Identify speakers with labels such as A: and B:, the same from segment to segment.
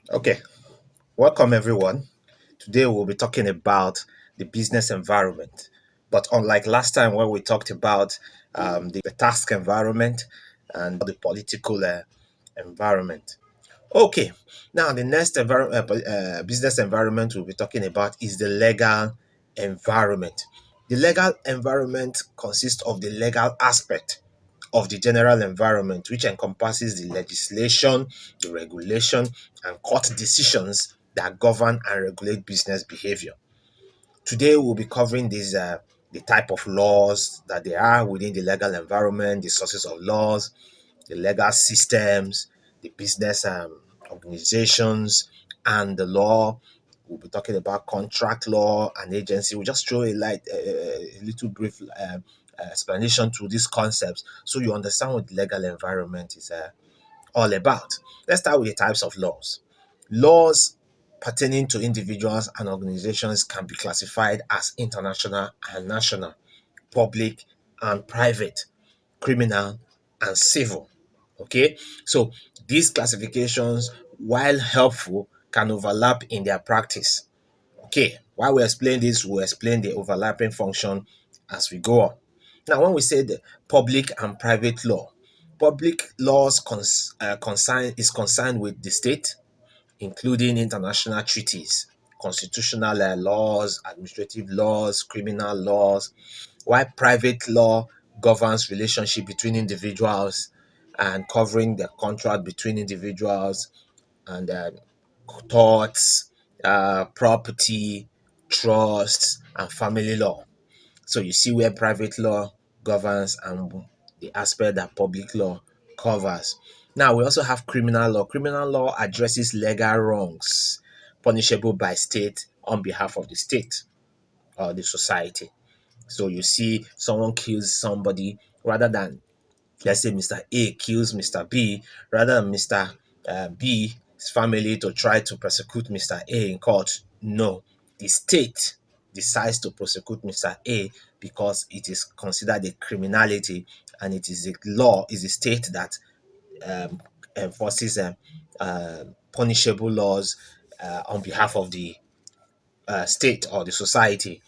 A: Okay, welcome everyone. Today we'll be talking about the business environment. But unlike last time when we talked about the task environment and the political environment. Okay, now the next business environment we'll be talking about is the legal environment. The legal environment consists of the legal aspect of the general environment, which encompasses the legislation, the regulation, and court decisions that govern and regulate business behavior. Today, we'll be covering the type of laws that there are within the legal environment, the sources of laws, the legal systems, the business organizations, and the law. We'll be talking about contract law and agency. We'll just throw a little brief explanation to these concepts so you understand what the legal environment is all about. Let's start with the types of laws. Laws pertaining to individuals and organizations can be classified as international and national, public and private, criminal and civil. Okay, so these classifications, while helpful, can overlap in their practice. Okay, while we explain this, we'll explain the overlapping function as we go on. Now, when we say the public and private law, public laws is concerned with the state, including international treaties, constitutional laws, administrative laws, criminal laws, while private law governs relationship between individuals and covering the contract between individuals and torts, property, trusts, and family law. So you see where private law governs and the aspect that public law covers. Now we also have criminal law. Criminal law addresses legal wrongs punishable by state on behalf of the state or the society. So you see someone kills somebody rather than, let's say, Mr. A kills Mr. B, rather than Mr. B's family to try to prosecute Mr. A in court. No, the state decides to prosecute Mr. A because it is considered a criminality, and it is a law, is a state that um, enforces punishable laws on behalf of the state or the society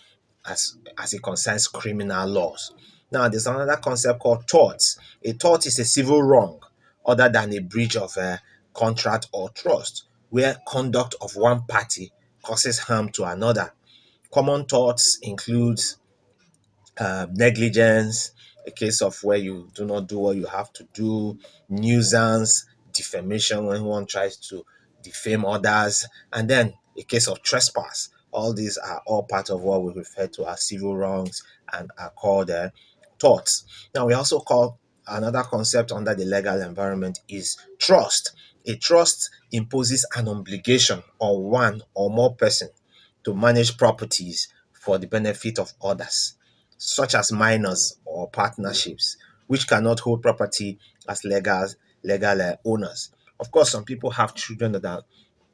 A: as it concerns criminal laws. Now, there's another concept called torts. A tort is a civil wrong other than a breach of a contract or trust, where conduct of one party causes harm to another. Common torts include negligence, a case of where you do not do what you have to do, nuisance, defamation when one tries to defame others, and then a case of trespass. All these are all part of what we refer to as civil wrongs and are called torts. Now, we also call another concept under the legal environment is trust. A trust imposes an obligation on one or more person to manage properties for the benefit of others, such as minors or partnerships, which cannot hold property as legal owners. Of course, some people have children that are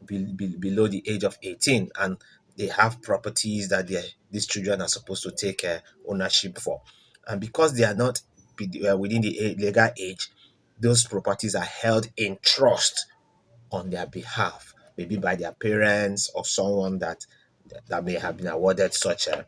A: below the age of 18, and they have properties that these children are supposed to take ownership for. And because they are not within the legal age, those properties are held in trust on their behalf, maybe by their parents or someone that may have been awarded such a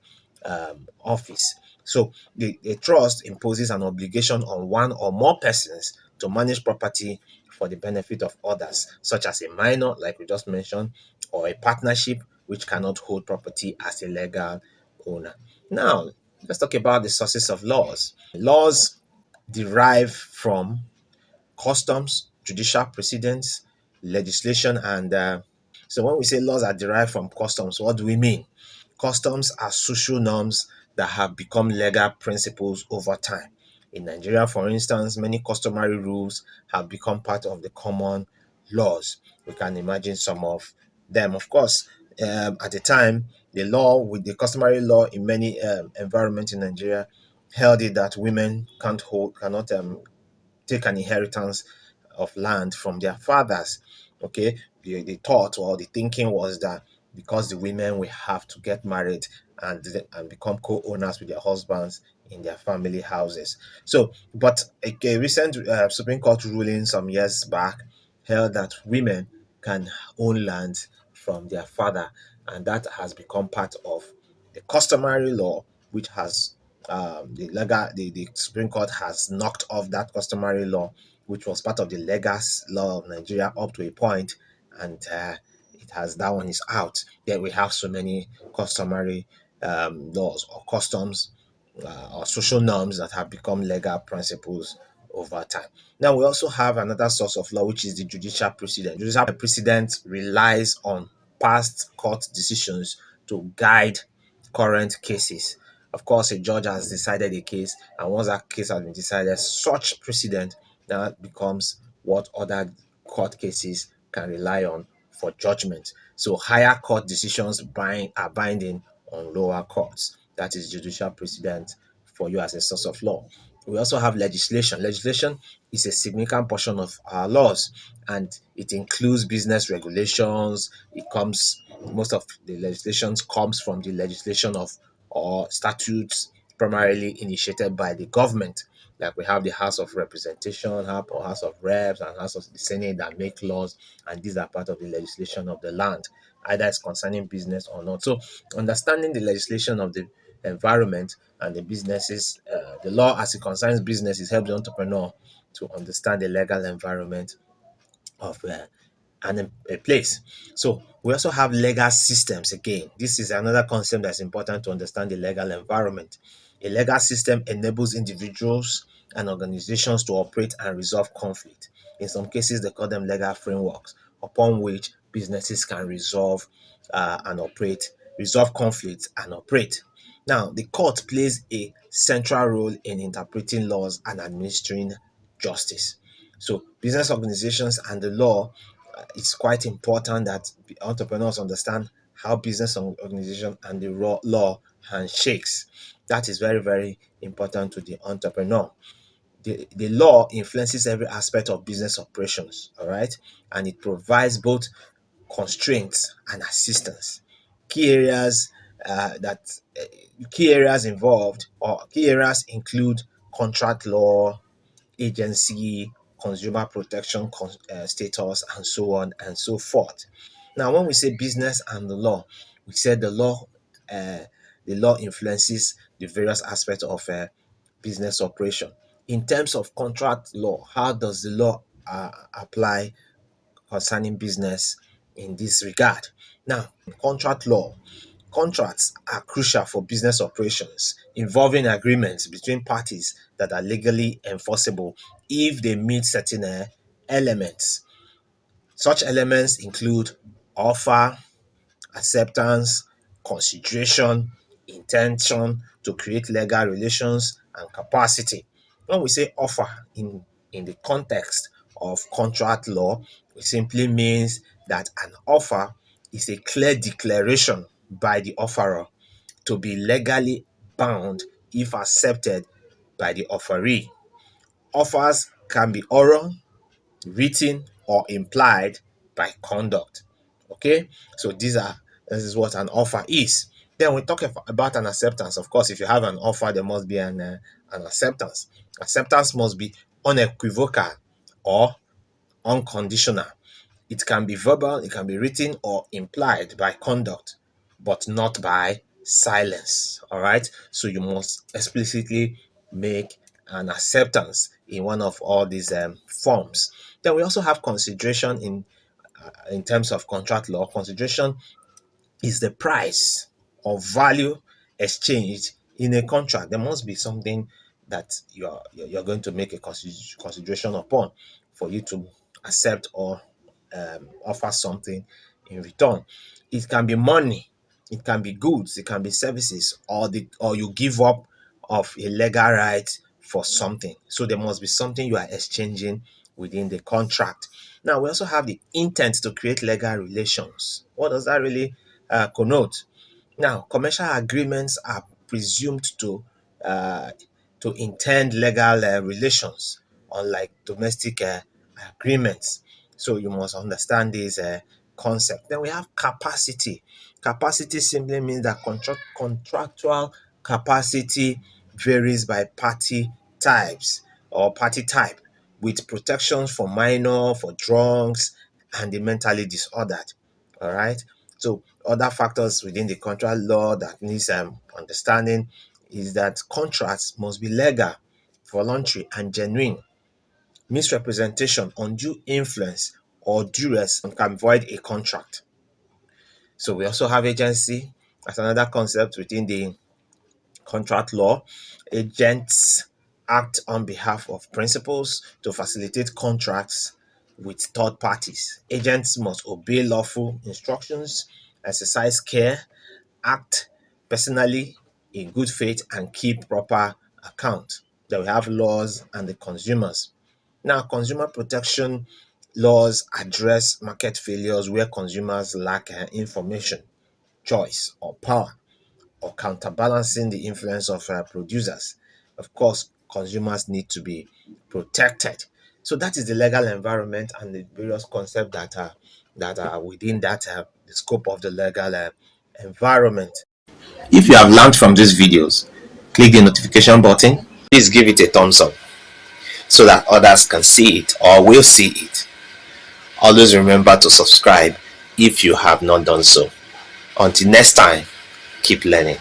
A: office. So the trust imposes an obligation on one or more persons to manage property for the benefit of others, such as a minor, like we just mentioned, or a partnership which cannot hold property as a legal owner. Now, let's talk about the sources of laws. Laws derive from customs, judicial precedents, legislation, and so when we say laws are derived from customs, what do we mean? Customs are social norms that have become legal principles over time. In Nigeria, for instance, many customary rules have become part of the common laws. We can imagine some of them. Of course, at the time, the law with the customary law in many environments in Nigeria held it that women cannot take an inheritance of land from their fathers. Okay, the thought or the thinking was that because the women will have to get married and become co-owners with their husbands in their family houses. So, but a recent Supreme Court ruling some years back held that women can own land from their father, and that has become part of the customary law, which has the Supreme Court has knocked off that customary law, which was part of the legal law of Nigeria up to a point, and it has that one is out. Then we have so many customary laws or customs or social norms that have become legal principles over time. Now we also have another source of law, which is the judicial precedent. Judicial precedent relies on past court decisions to guide current cases. Of course, a judge has decided a case, and once that case has been decided, such precedent now becomes what other court cases can rely on for judgment. So higher court decisions are binding on lower courts. That is judicial precedent for you as a source of law. We also have legislation. Legislation is a significant portion of our laws, and it includes business regulations. It comes Most of the legislations comes from the legislation of or statutes primarily initiated by the government. Like we have the House of Representation, House of Reps, and House of the Senate that make laws, and these are part of the legislation of the land, either it's concerning business or not. So, understanding the legislation of the environment and the businesses, the law as it concerns businesses helps the entrepreneur to understand the legal environment of a place. So we also have legal systems again. This is another concept that's important to understand the legal environment. A legal system enables individuals and organizations to operate and resolve conflict. In some cases, they call them legal frameworks upon which businesses can resolve conflicts and operate. Now, the court plays a central role in interpreting laws and administering justice. So, business organizations and the law, it's quite important that entrepreneurs understand how business organization and the law handshakes. That is very, very important to the entrepreneur. The law influences every aspect of business operations, all right, and it provides both constraints and assistance. Key areas that key areas involved or key areas include contract law, agency, consumer protection status, and so on and so forth. Now, when we say business and the law, we said uh, the law influences the various aspects of business operation. In terms of contract law, how does the law apply concerning business in this regard? Now, contract law. Contracts are crucial for business operations, involving agreements between parties that are legally enforceable if they meet certain elements. Such elements include offer, acceptance, consideration, intention to create legal relations, and capacity. When we say offer in the context of contract law, it simply means that an offer is a clear declaration by the offerer to be legally bound if accepted by the offeree. Offers can be oral, written, or implied by conduct. Okay, so this is what an offer is. Then we talk about an acceptance. Of course, if you have an offer, there must be an acceptance. Acceptance must be unequivocal or unconditional. It can be verbal, it can be written, or implied by conduct, but not by silence. All right. So you must explicitly make an acceptance in one of all these forms. Then we also have consideration in terms of contract law. Consideration is the price or value exchanged in a contract. There must be something that you're going to make a consideration upon for you to accept or offer something in return. It can be money, it can be goods, it can be services, or you give up of a legal right for something. So there must be something you are exchanging within the contract. Now we also have the intent to create legal relations. What does that really connote? Now, commercial agreements are presumed uh, to intend legal relations, unlike domestic agreements. So you must understand this concept. Then we have capacity. Capacity simply means that contractual capacity varies by party types or party type, with protections for minor, for drunks, and the mentally disordered. All right. So other factors within the contract law that needs understanding is that contracts must be legal, voluntary, and genuine. Misrepresentation, undue influence, or duress can void a contract. So we also have agency as another concept within the contract law. Agents act on behalf of principals to facilitate contracts with third parties. Agents must obey lawful instructions, exercise care, act personally in good faith, and keep proper account. Then we have laws and the consumers. Now, consumer protection laws address market failures where consumers lack information, choice, or power, or counterbalancing the influence of producers. Of course, consumers need to be protected. So that is the legal environment and the various concepts that are within that the scope of the legal environment. If you have learned from these videos, click the notification button. Please give it a thumbs up so that others can see it or will see it. Always remember to subscribe if you have not done so. Until next time, keep learning.